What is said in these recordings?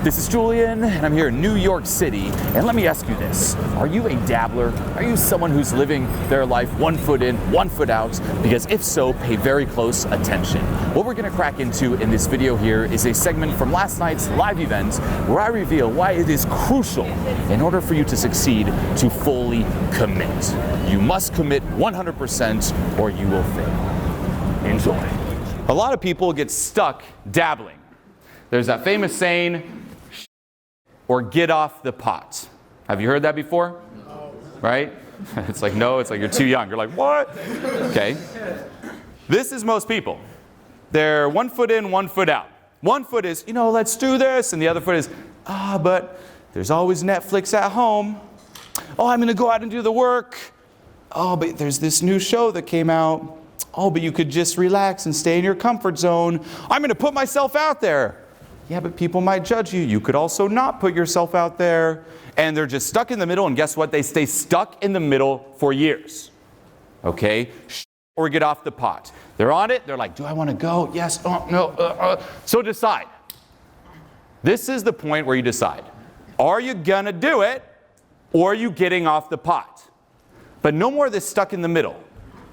This is Julien, and I'm here in New York City, and let me ask you this. Are you a dabbler? Are you someone who's living their life 1 foot in, 1 foot out? Because if so, pay very close attention. What we're gonna crack into in this video here is a segment from last night's live event where I reveal why it is crucial in order for you to succeed to fully commit. You must commit 100% or you will fail. Enjoy. A lot of people get stuck dabbling. There's that famous saying, or get off the pot. Have you heard that before? No. Right? It's like, no, it's like you're too young. You're like, what? Okay. This is most people. They're 1 foot in, 1 foot out. 1 foot is, let's do this. And the other foot is, but there's always Netflix at home. Oh, I'm going to go out and do the work. Oh, but there's this new show that came out. Oh, but you could just relax and stay in your comfort zone. I'm going to put myself out there. Yeah, but people might judge you. You could also not put yourself out there. And they're just stuck in the middle. And guess what? They stay stuck in the middle for years. Okay? Or get off the pot. They're on it. They're like, do I want to go? Yes. Oh, no. So decide. This is the point where you decide. Are you going to do it? Or are you getting off the pot? But no more of this stuck in the middle.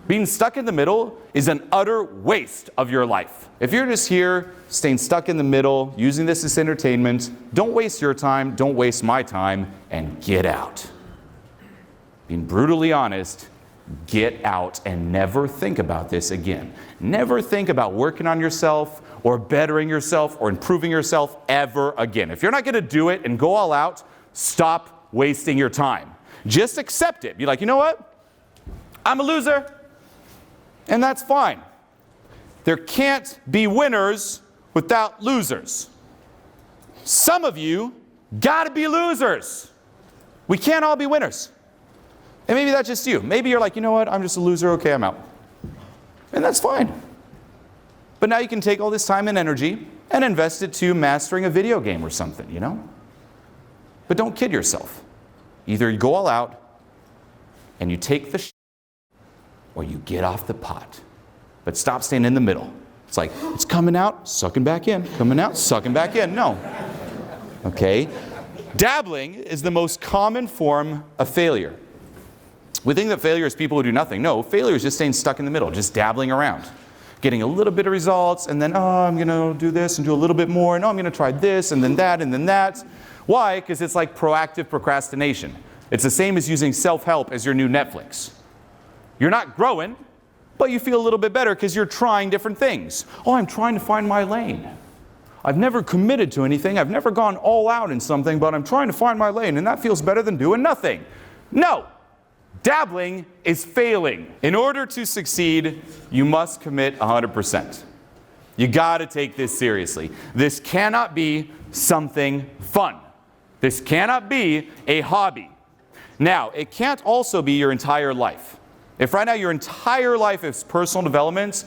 Being stuck in the middle is an utter waste of your life. If you're just here, staying stuck in the middle, using this as entertainment, don't waste your time, don't waste my time, and get out. Being brutally honest, get out and never think about this again. Never think about working on yourself or bettering yourself or improving yourself ever again. If you're not going to do it and go all out, stop wasting your time. Just accept it. Be like, you know what? I'm a loser. And that's fine. There can't be winners without losers. Some of you gotta be losers. We can't all be winners. And maybe that's just you. Maybe you're like, you know what, I'm just a loser, okay, I'm out. And that's fine. But now you can take all this time and energy and invest it to mastering a video game or something, But don't kid yourself. Either you go all out and you take the or you get off the pot. But stop staying in the middle. It's like, it's coming out, sucking back in. Coming out, sucking back in. No. Okay? Dabbling is the most common form of failure. We think that failure is people who do nothing. No, failure is just staying stuck in the middle, just dabbling around. Getting a little bit of results, and then, I'm going to do this and do a little bit more, and I'm going to try this, and then that, and then that. Why? Because it's like proactive procrastination. It's the same as using self-help as your new Netflix. You're not growing, but you feel a little bit better because you're trying different things. Oh, I'm trying to find my lane. I've never committed to anything. I've never gone all out in something, but I'm trying to find my lane, and that feels better than doing nothing. No. Dabbling is failing. In order to succeed, you must commit 100%. You got to take this seriously. This cannot be something fun. This cannot be a hobby. Now, it can't also be your entire life. If right now your entire life is personal development,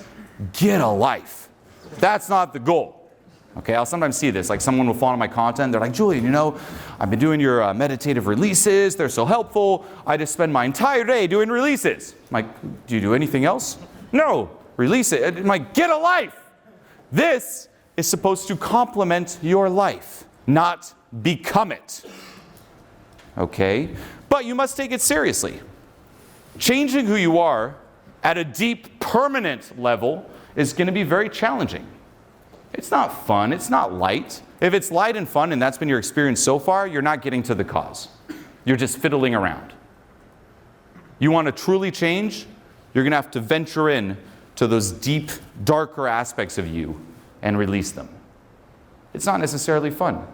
get a life. That's not the goal. Okay, I'll sometimes see this, like someone will follow my content, they're like, Julien, I've been doing your meditative releases, they're so helpful, I just spend my entire day doing releases. I'm like, do you do anything else? No, release it. I'm like, get a life. This is supposed to complement your life, not become it. Okay, but you must take it seriously. Changing who you are at a deep, permanent level is going to be very challenging. It's not fun. It's not light. If it's light and fun and that's been your experience so far, you're not getting to the cause. You're just fiddling around. You want to truly change, you're going to have to venture in to those deep, darker aspects of you and release them. It's not necessarily fun.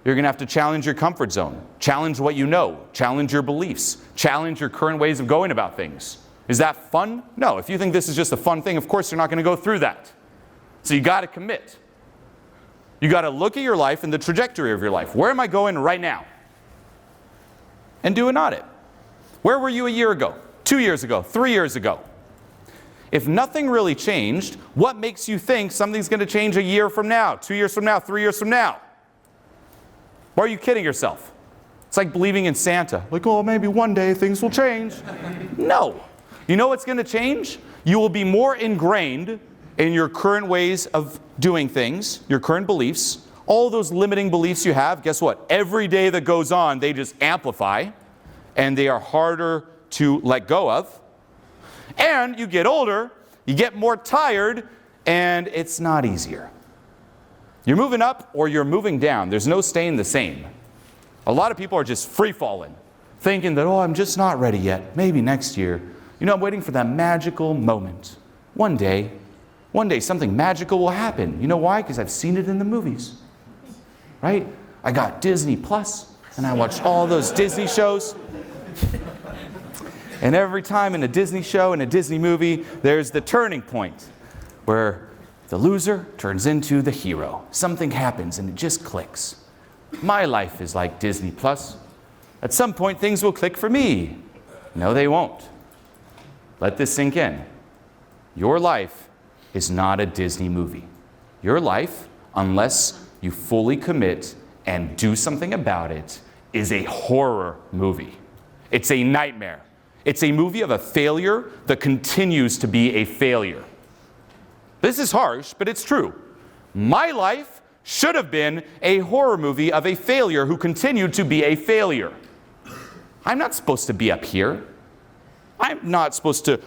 You're going to have to challenge your comfort zone, challenge what you know, challenge your beliefs, challenge your current ways of going about things. Is that fun? No. If you think this is just a fun thing, of course you're not going to go through that. So you got to commit. You got to look at your life and the trajectory of your life. Where am I going right now? And do an audit. Where were you a year ago, 2 years ago, 3 years ago? If nothing really changed, what makes you think something's going to change a year from now, 2 years from now, 3 years from now? Or are you kidding yourself? It's like believing in Santa. Like, oh, maybe one day things will change. No. You know what's going to change? You will be more ingrained in your current ways of doing things, your current beliefs, All those limiting beliefs you have, guess what? Every day that goes on, they just amplify, and they are harder to let go of. And you get older, you get more tired, and it's not easier. You're moving up or you're moving down. There's no staying the same. A lot of people are just free-falling, thinking that, oh, I'm just not ready yet. Maybe next year. You know, I'm waiting for that magical moment. One day something magical will happen. You know why? Because I've seen it in the movies. Right? I got Disney Plus, and I watched all those Disney shows. And every time in a Disney show, in a Disney movie, there's the turning point where the loser turns into the hero. Something happens and it just clicks. My life is like Disney Plus. At some point, things will click for me. No, they won't. Let this sink in. Your life is not a Disney movie. Your life, unless you fully commit and do something about it, is a horror movie. It's a nightmare. It's a movie of a failure that continues to be a failure. This is harsh, but it's true. My life should have been a horror movie of a failure who continued to be a failure. I'm not supposed to be up here. I'm not supposed to,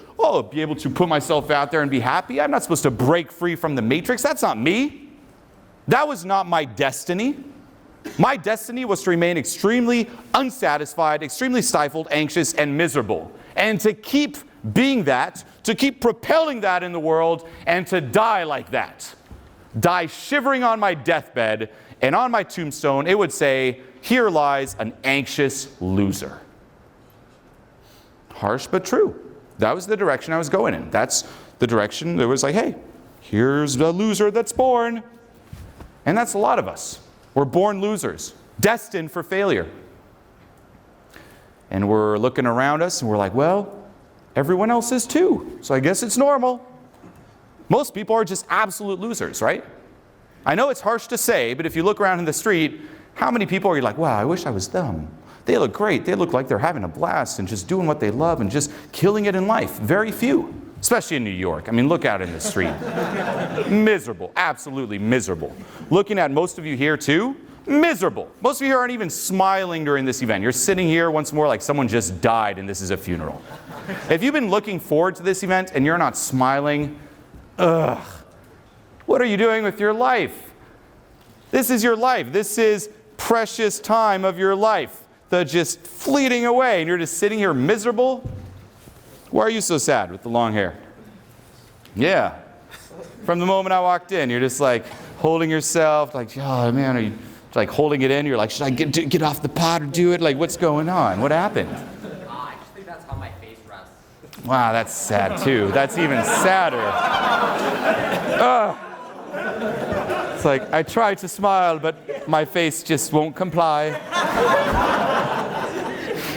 be able to put myself out there and be happy. I'm not supposed to break free from the matrix. That's not me. That was not my destiny. My destiny was to remain extremely unsatisfied, extremely stifled, anxious, and miserable. And to keep being that, to keep propelling that in the world, and to die like that. Die shivering on my deathbed, and on my tombstone it would say, "Here lies an anxious loser." Harsh but true. That was the direction I was going in. That's the direction that was like, hey, here's the loser that's born. And that's a lot of us. We're born losers, destined for failure. And we're looking around us and we're like, well, everyone else is too, so I guess it's normal. Most people are just absolute losers, right? I know it's harsh to say, but if you look around in the street, how many people are you like, wow, I wish I was them. They look great. They look like they're having a blast and just doing what they love and just killing it in life. Very few, especially in New York. I mean, look out in the street. Miserable, absolutely miserable. Looking at most of you here too, miserable. Most of you here aren't even smiling during this event. You're sitting here once more like someone just died and this is a funeral. If you've been looking forward to this event and you're not smiling, what are you doing with your life? This is your life. This is precious time of your life that's just fleeting away and you're just sitting here miserable. Why are you so sad with the long hair? Yeah. From the moment I walked in, you're just like holding yourself, like, oh man, are you like holding it in? You're like, should I get off the pot or do it? Like, what's going on? What happened? I just think that's how my face rests. Wow, that's sad too. That's even sadder. It's like, I try to smile, but my face just won't comply.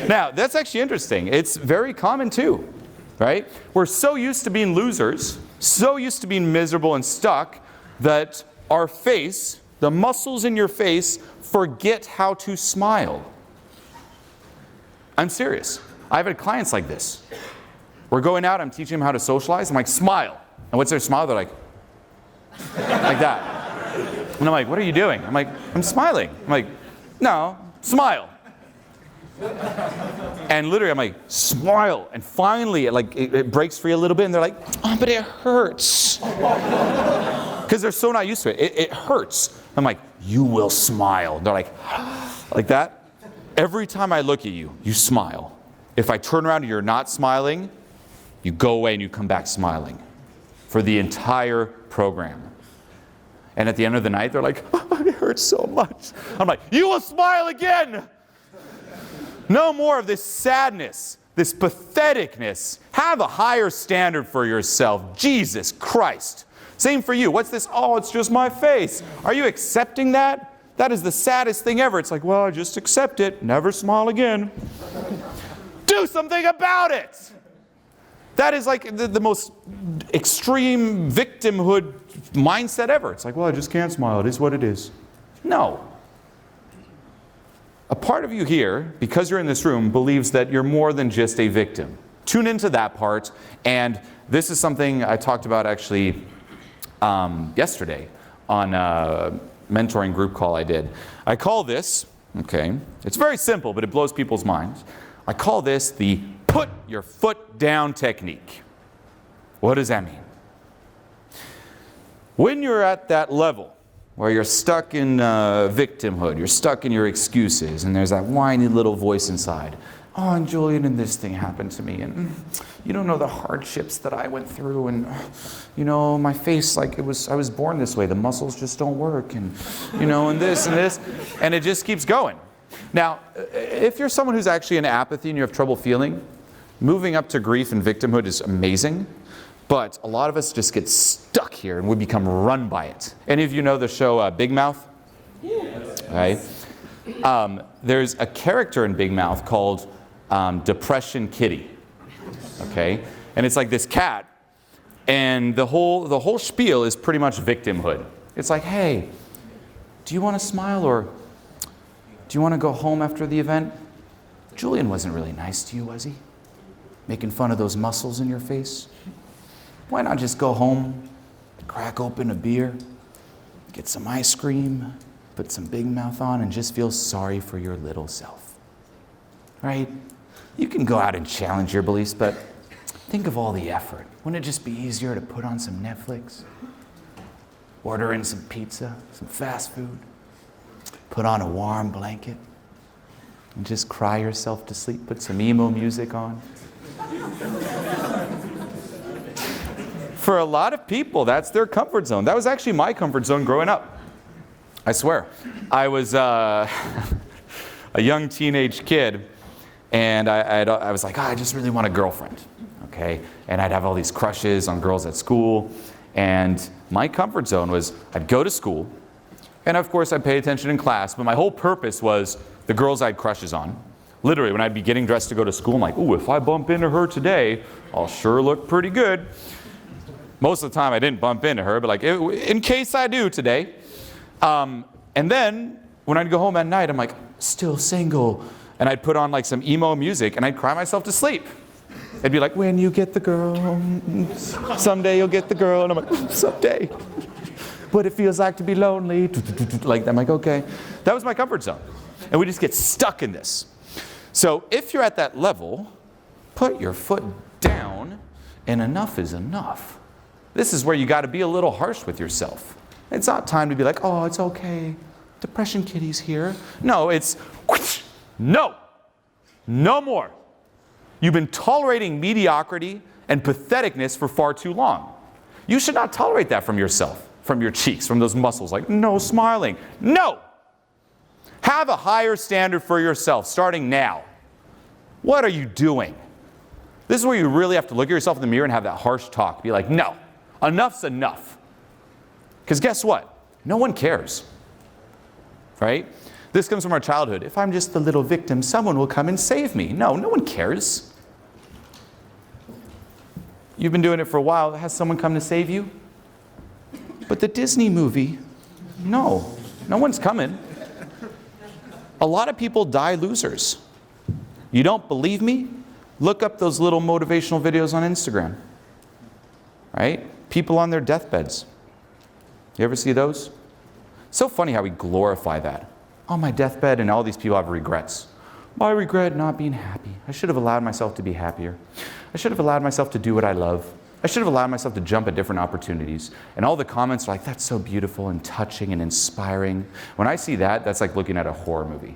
Now, that's actually interesting. It's very common too, right? We're so used to being losers, so used to being miserable and stuck, that our face, the muscles in your face, forget how to smile. I'm serious. I've had clients like this. We're going out, I'm teaching them how to socialize. I'm like, smile. And what's their smile? They're like that. And I'm like, what are you doing? I'm like, I'm smiling. I'm like, no, smile. And literally I'm like, smile. And finally it breaks free a little bit and they're like, oh, but it hurts. Because they're so not used to it. It hurts. I'm like, you will smile. They're like that. Every time I look at you, you smile. If I turn around and you're not smiling, you go away and you come back smiling for the entire program. And at the end of the night, they're like, oh, it hurts so much. I'm like, you will smile again. No more of this sadness, this patheticness. Have a higher standard for yourself. Jesus Christ. Same for you. What's this? Oh, it's just my face. Are you accepting that? That is the saddest thing ever. It's like, well, I just accept it. Never smile again. Do something about it. That is like the most extreme victimhood mindset ever. It's like, well, I just can't smile. It is what it is. No. A part of you here, because you're in this room, believes that you're more than just a victim. Tune into that part. And this is something I talked about actually yesterday on mentoring group call I did. I call this, okay, it's very simple, but it blows people's minds. I call this the put your foot down technique. What does that mean? When you're at that level where you're stuck in victimhood, you're stuck in your excuses, and there's that whiny little voice inside. Oh, and Julien, and this thing happened to me, and you don't know the hardships that I went through, and you know, my face, like I was born this way, the muscles just don't work, and you know, and this, and it just keeps going. Now, if you're someone who's actually in apathy and you have trouble feeling, moving up to grief and victimhood is amazing, but a lot of us just get stuck here and we become run by it. Any of you know the show Big Mouth? Right? There's a character in Big Mouth called Depression Kitty. Okay? And it's like this cat, and the whole spiel is pretty much victimhood. It's like, hey, do you want to smile, or do you want to go home after the event? Julien wasn't really nice to you, was he? Making fun of those muscles in your face? Why not just go home, crack open a beer, get some ice cream, put some Big Mouth on, and just feel sorry for your little self? Right? You can go out and challenge your beliefs, but think of all the effort. Wouldn't it just be easier to put on some Netflix, order in some pizza, some fast food, put on a warm blanket, and just cry yourself to sleep, put some emo music on? For a lot of people, that's their comfort zone. That was actually my comfort zone growing up. I swear. I was a young teenage kid, and I was like, oh, I just really want a girlfriend, okay? And I'd have all these crushes on girls at school, and my comfort zone was I'd go to school, and of course I'd pay attention in class, but my whole purpose was the girls I had crushes on. Literally, when I'd be getting dressed to go to school, I'm like, ooh, if I bump into her today, I'll sure look pretty good. Most of the time I didn't bump into her, but like, in case I do today. And then, when I'd go home at night, I'm like, still single. And I'd put on like some emo music, and I'd cry myself to sleep. It'd be like, when you get the girl, someday you'll get the girl. And I'm like, someday. What it feels like to be lonely. Like, I'm like, okay. That was my comfort zone. And we just get stuck in this. So if you're at that level, put your foot down, and enough is enough. This is where you got to be a little harsh with yourself. It's not time to be like, oh, it's okay, Depression Kitty's here. No, it's, whoosh, no more. You've been tolerating mediocrity and patheticness for far too long. You should not tolerate that from yourself, from your cheeks, from those muscles, like, no smiling. No! Have a higher standard for yourself, starting now. What are you doing? This is where you really have to look at yourself in the mirror and have that harsh talk. Be like, no, enough's enough. Because guess what? No one cares. Right? This comes from our childhood. If I'm just the little victim, someone will come and save me. No one cares. You've been doing it for a while. Has someone come to save you? But the Disney movie, no one's coming. A lot of people die losers. You don't believe me? Look up those little motivational videos on Instagram. Right? People on their deathbeds. You ever see those? So funny how we glorify that. On my deathbed, and all these people have regrets. I regret not being happy. I should have allowed myself to be happier. I should have allowed myself to do what I love. I should have allowed myself to jump at different opportunities. And all the comments are like, that's so beautiful and touching and inspiring. When I see that, that's like looking at a horror movie.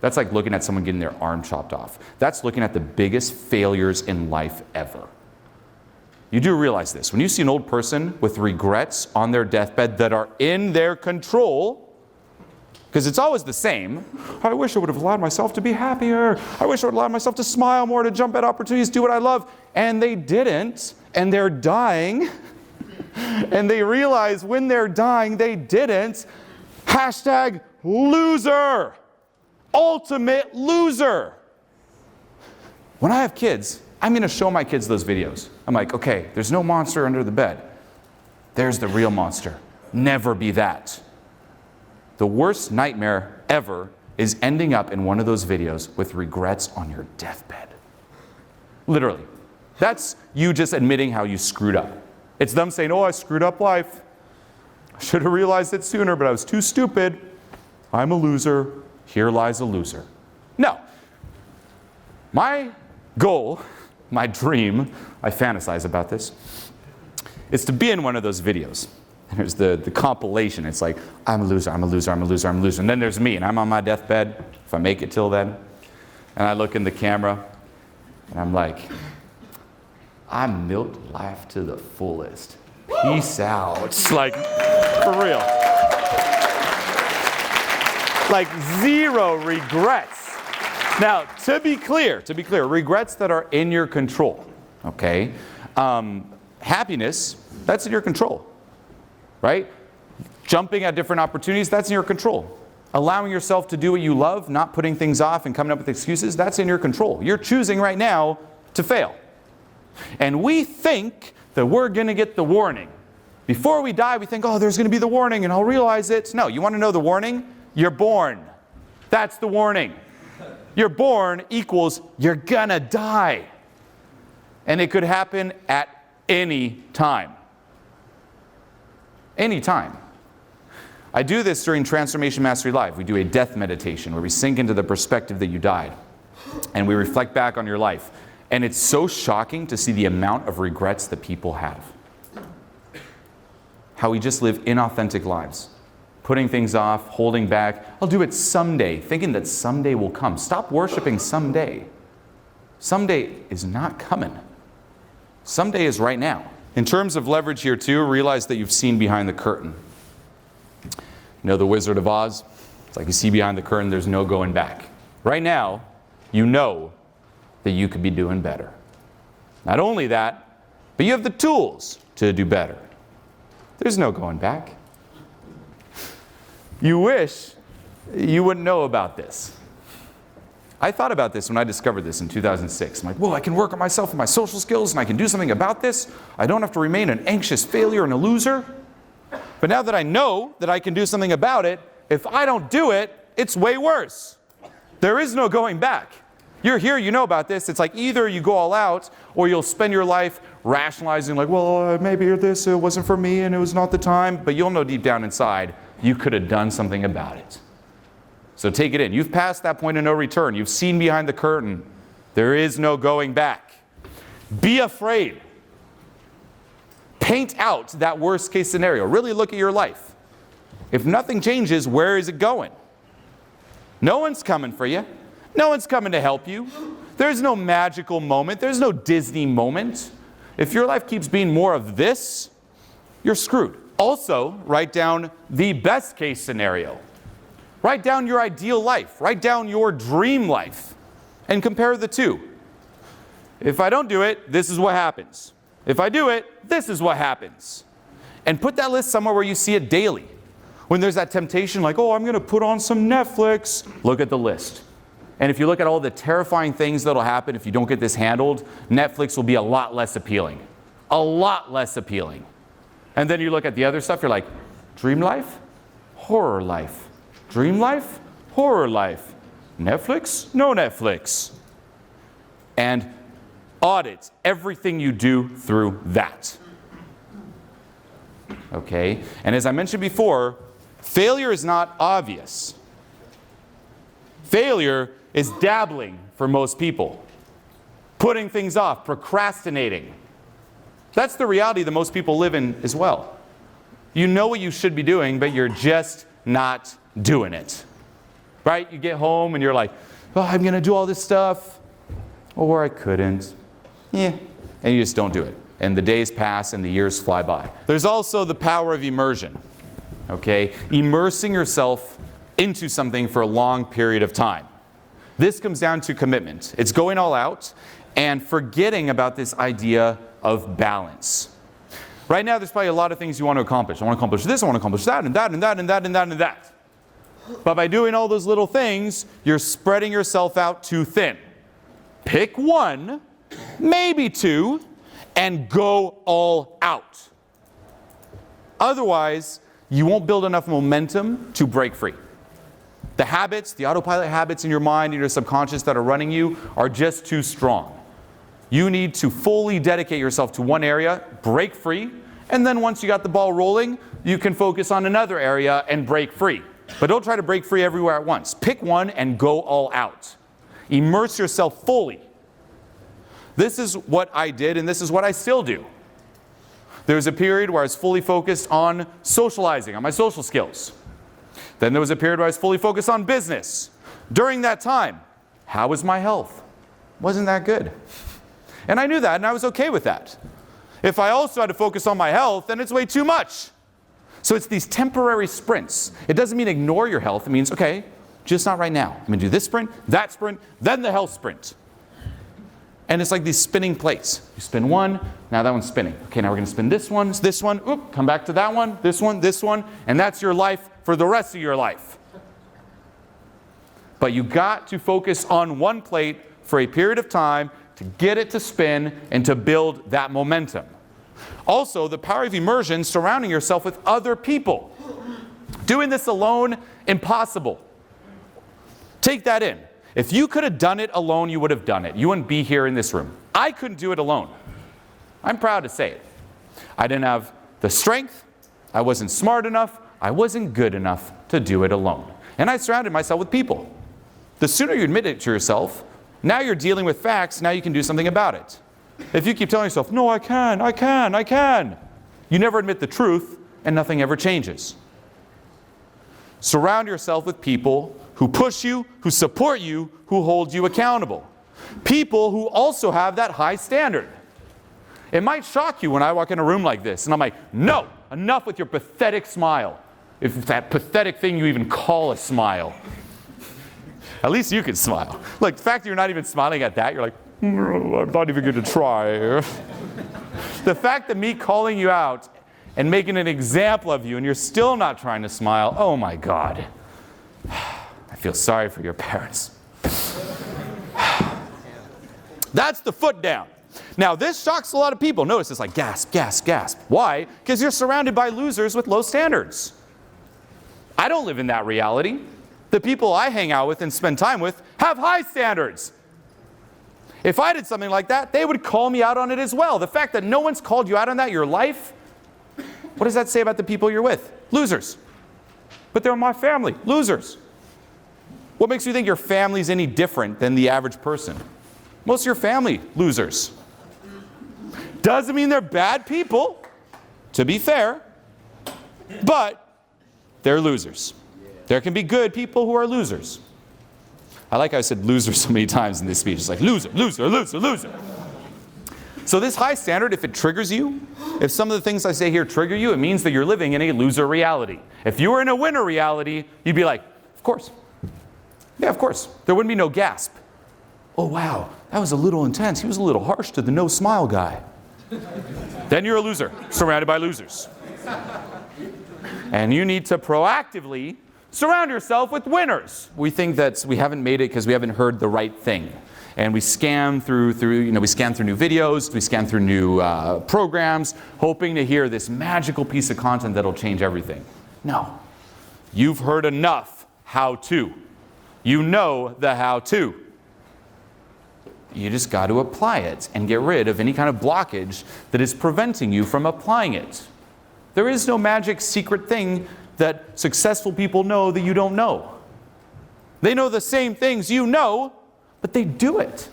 That's like looking at someone getting their arm chopped off. That's looking at the biggest failures in life ever. You do realize this. When you see an old person with regrets on their deathbed that are in their control, because it's always the same. I wish I would have allowed myself to be happier. I wish I would have allowed myself to smile more, to jump at opportunities, do what I love. And they didn't. And they're dying. And they realize when they're dying, they didn't. Hashtag loser. Ultimate loser. When I have kids, I'm going to show my kids those videos. I'm like, okay, there's no monster under the bed. There's the real monster. Never be that. The worst nightmare ever is ending up in one of those videos with regrets on your deathbed. Literally. That's you just admitting how you screwed up. It's them saying, oh, I screwed up life. I should have realized it sooner, but I was too stupid. I'm a loser. Here lies a loser. No. My goal, my dream, I fantasize about this, is to be in one of those videos. And there's the compilation. It's like, I'm a loser, I'm a loser, I'm a loser, I'm a loser. And then there's me, and I'm on my deathbed, if I make it till then. And I look in the camera, and I'm like, I milked life to the fullest. Peace out. It's like, for real. Like zero regrets. Now, to be clear, regrets that are in your control, okay? Happiness, that's in your control, right? Jumping at different opportunities, that's in your control. Allowing yourself to do what you love, not putting things off and coming up with excuses, that's in your control. You're choosing right now to fail. And we think that we're going to get the warning. Before we die, we think, oh, there's going to be the warning and I'll realize it. No, you want to know the warning? You're born. That's the warning. You're born equals you're going to die. And it could happen at any time. Any time. I do this during Transformation Mastery Live. We do a death meditation where we sink into the perspective that you died. And we reflect back on your life. And it's so shocking to see the amount of regrets that people have. How we just live inauthentic lives. Putting things off, holding back. I'll do it someday, thinking that someday will come. Stop worshiping someday. Someday is not coming. Someday is right now. In terms of leverage here too, realize that you've seen behind the curtain. You know the Wizard of Oz? It's like you see behind the curtain, there's no going back. Right now, you know that you could be doing better. Not only that, but you have the tools to do better. There's no going back. You wish you wouldn't know about this. I thought about this when I discovered this in 2006. I'm like, whoa, I can work on myself and my social skills and I can do something about this. I don't have to remain an anxious failure and a loser. But now that I know that I can do something about it, if I don't do it, it's way worse. There is no going back. You're here, you know about this. It's like either you go all out or you'll spend your life rationalizing like, well, maybe this, it wasn't for me and it was not the time. But you'll know deep down inside, you could have done something about it. So take it in. You've passed that point of no return. You've seen behind the curtain. There is no going back. Be afraid. Paint out that worst case scenario. Really look at your life. If nothing changes, where is it going? No one's coming for you. No one's coming to help you. There's no magical moment. There's no Disney moment. If your life keeps being more of this, you're screwed. Also, write down the best case scenario. Write down your ideal life. Write down your dream life. And compare the two. If I don't do it, this is what happens. If I do it, this is what happens. And put that list somewhere where you see it daily. When there's that temptation like, oh, I'm going to put on some Netflix, look at the list. And if you look at all the terrifying things that'll happen if you don't get this handled, Netflix will be a lot less appealing. A lot less appealing. And then you look at the other stuff, you're like, dream life? Horror life. Dream life? Horror life. Netflix? No Netflix. And audit everything you do through that. Okay? And as I mentioned before, failure is not obvious. Failure is dabbling for most people. Putting things off, procrastinating. That's the reality that most people live in as well. You know what you should be doing, but you're just not doing it. Right? You get home and you're like, oh, I'm going to do all this stuff. Or I couldn't. Yeah. And you just don't do it. And the days pass and the years fly by. There's also the power of immersion. Okay? Immersing yourself into something for a long period of time. This comes down to commitment. It's going all out and forgetting about this idea of balance. Right now, there's probably a lot of things you want to accomplish. I want to accomplish this, I want to accomplish that, and that, and that, and that, and that, and that. But by doing all those little things, you're spreading yourself out too thin. Pick one, maybe two, and go all out. Otherwise, you won't build enough momentum to break free. The habits, the autopilot habits in your mind and your subconscious that are running you are just too strong. You need to fully dedicate yourself to one area, break free, and then once you got the ball rolling, you can focus on another area and break free. But don't try to break free everywhere at once. Pick one and go all out. Immerse yourself fully. This is what I did, and this is what I still do. There was a period where I was fully focused on socializing, on my social skills. Then there was a period where I was fully focused on business. During that time, how was my health? Wasn't that good. And I knew that, and I was okay with that. If I also had to focus on my health, then it's way too much. So it's these temporary sprints. It doesn't mean ignore your health. It means, okay, just not right now. I'm going to do this sprint, then the health sprint. And it's like these spinning plates. You spin one, now that one's spinning. Okay, now we're going to spin this one, oop, come back to that one, this one, and that's your life for the rest of your life. But you got to focus on one plate for a period of time to get it to spin and to build that momentum. Also, the power of immersion, surrounding yourself with other people. Doing this alone, impossible. Take that in. If you could have done it alone, you would have done it. You wouldn't be here in this room. I couldn't do it alone. I'm proud to say it. I didn't have the strength. I wasn't smart enough. I wasn't good enough to do it alone. And I surrounded myself with people. The sooner you admit it to yourself, now you're dealing with facts, now you can do something about it. If you keep telling yourself, no, I can, you never admit the truth, and nothing ever changes. Surround yourself with people who push you, who support you, who hold you accountable. People who also have that high standard. It might shock you when I walk in a room like this, and I'm like, no, enough with your pathetic smile. If that pathetic thing you even call a smile. At least you can smile. Look, the fact that you're not even smiling at that, you're like, I'm not even going to try. The fact that me calling you out and making an example of you and you're still not trying to smile, oh my God. I feel sorry for your parents. That's the foot down. Now this shocks a lot of people. Notice it's like gasp, gasp, gasp. Why? Because you're surrounded by losers with low standards. I don't live in that reality. The people I hang out with and spend time with have high standards. If I did something like that, they would call me out on it as well. The fact that no one's called you out on that, your life, what does that say about the people you're with? Losers. But they're my family. Losers. What makes you think your family's any different than the average person? Most of your family, losers. Doesn't mean they're bad people, to be fair, but they're losers. There can be good people who are losers. I like how I said loser so many times in this speech. It's like loser, loser, loser, loser. So this high standard, if it triggers you, if some of the things I say here trigger you, it means that you're living in a loser reality. If you were in a winner reality, you'd be like, of course. Yeah, of course. There wouldn't be no gasp. Oh, wow, that was a little intense. He was a little harsh to the no smile guy. Then you're a loser, surrounded by losers. And you need to proactively surround yourself with winners. We think that we haven't made it because we haven't heard the right thing. And we scan through we scan through new videos, we scan through new programs, hoping to hear this magical piece of content that'll change everything. No. You've heard enough how-to. You know the how-to. You just got to apply it and get rid of any kind of blockage that is preventing you from applying it. There is no magic secret thing that successful people know that you don't know. They know the same things you know, but they do it.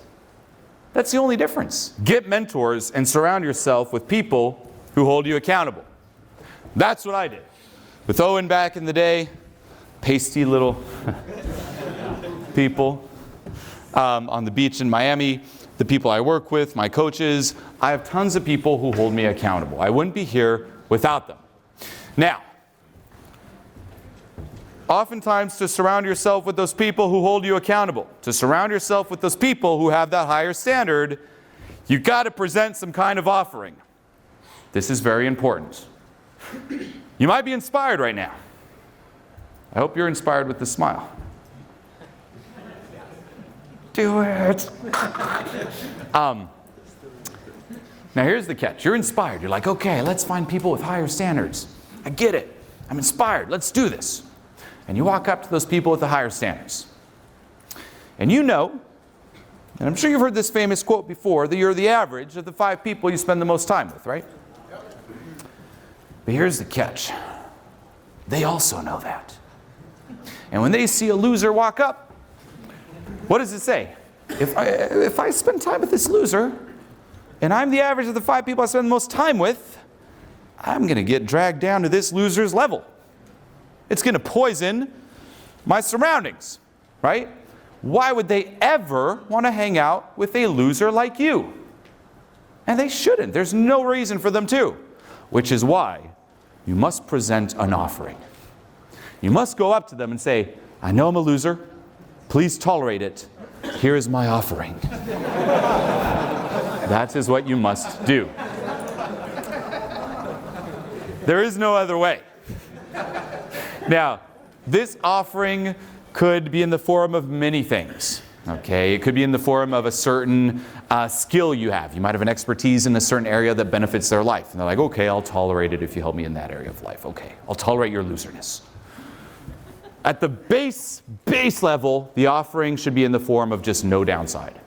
That's the only difference. Get mentors and surround yourself with people who hold you accountable. That's what I did. With Owen back in the day, pasty little people on the beach in Miami, the people I work with, my coaches, I have tons of people who hold me accountable. I wouldn't be here without them. Now, oftentimes to surround yourself with those people who hold you accountable, to surround yourself with those people who have that higher standard, you've got to present some kind of offering. This is very important. You might be inspired right now. I hope you're inspired with this smile. Do it. Now here's the catch. You're inspired. You're like, okay, let's find people with higher standards. I get it. I'm inspired. Let's do this. And you walk up to those people with the higher standards. And you know, and I'm sure you've heard this famous quote before, that you're the average of the 5 people you spend the most time with, right? But here's the catch. they also know that. And when they see a loser walk up, what does it say? If I spend time with this loser, and I'm the average of the 5 people I spend the most time with, I'm going to get dragged down to this loser's level. It's going to poison my surroundings, right? Why would they ever want to hang out with a loser like you? And they shouldn't. There's no reason for them to. Which is why you must present an offering. You must go up to them and say, I know I'm a loser. Please tolerate it. Here is my offering. That is what you must do. There is no other way. Now, this offering could be in the form of many things. Okay, it could be in the form of a certain skill you have. You might have an expertise in a certain area that benefits their life. And they're like, okay, I'll tolerate it if you help me in that area of life. Okay, I'll tolerate your loserness. At the base level, the offering should be in the form of just no downside.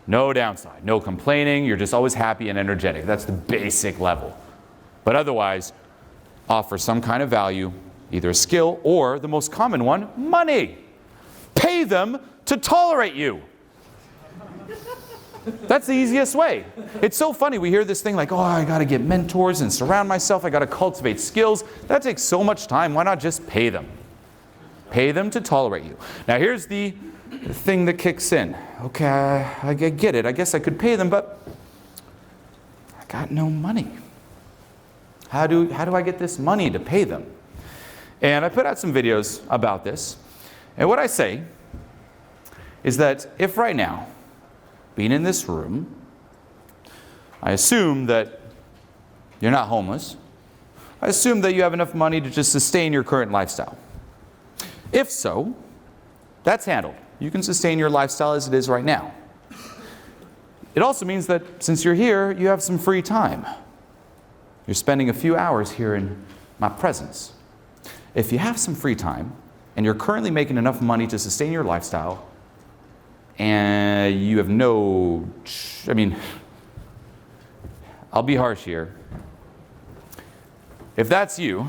No downside, no complaining. You're just always happy and energetic. That's the basic level. But otherwise, offer some kind of value, either a skill or, the most common one, money. Pay them to tolerate you. That's the easiest way. It's so funny. We hear this thing like, oh, I got to get mentors and surround myself. I got to cultivate skills. That takes so much time. Why not just pay them? Pay them to tolerate you. Now here's the thing that kicks in. Okay, I get it. I guess I could pay them, but I got no money. How do I get this money to pay them? And I put out some videos about this. And what I say is that if right now, being in this room, I assume that you're not homeless. I assume that you have enough money to just sustain your current lifestyle. If so, that's handled. You can sustain your lifestyle as it is right now. It also means that since you're here, you have some free time. You're spending a few hours here in my presence. If you have some free time, and you're currently making enough money to sustain your lifestyle, and you have no, I'll be harsh here. If that's you,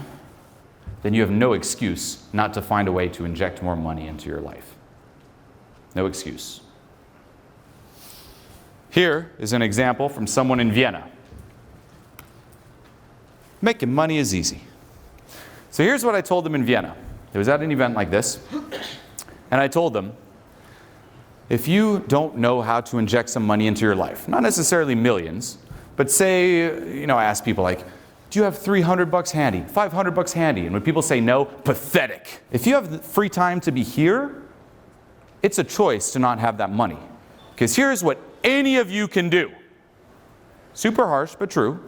then you have no excuse not to find a way to inject more money into your life. No excuse. Here is an example from someone in Vienna. Making money is easy. So here's what I told them in Vienna. It was at an event like this, and I told them, if you don't know how to inject some money into your life, not necessarily millions, but say, I ask people like, do you have $300 handy, $500 handy? And when people say no, pathetic. If you have the free time to be here, it's a choice to not have that money. Because here's what any of you can do. Super harsh, but true.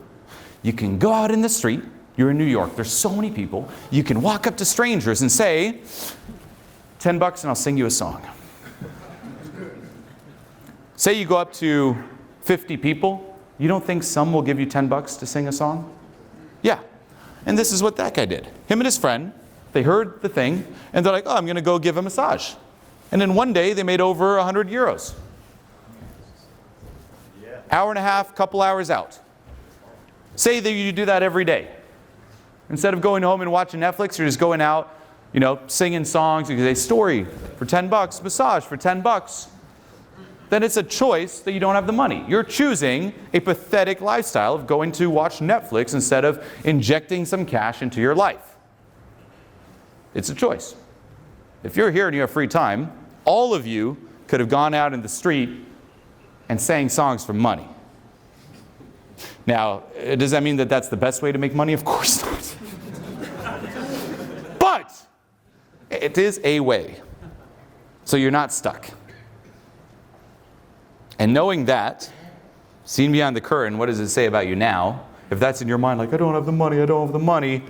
You can go out in the street. You're in New York. There's so many people. You can walk up to strangers and say, $10 and I'll sing you a song. Say you go up to 50 people. You don't think some will give you $10 to sing a song? Yeah. And this is what that guy did. Him and his friend, they heard the thing, and they're like, oh, I'm going to go give a massage. And then one day, they made over 100 euros. Hour and a half, couple hours out. Say that you do that every day. Instead of going home and watching Netflix, you're just going out, singing songs. You can say, story for $10, massage for $10. Then it's a choice that you don't have the money. You're choosing a pathetic lifestyle of going to watch Netflix instead of injecting some cash into your life. It's a choice. If you're here and you have free time, all of you could have gone out in the street and sang songs for money. Now, does that mean that that's the best way to make money? Of course not. But it is a way. So you're not stuck. And knowing that, seeing beyond the curtain, what does it say about you now? If that's in your mind, like, I don't have the money,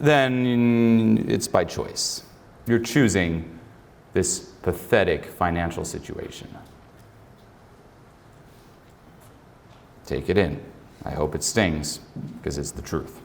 then it's by choice. You're choosing this pathetic financial situation. Take it in. I hope it stings, because it's the truth.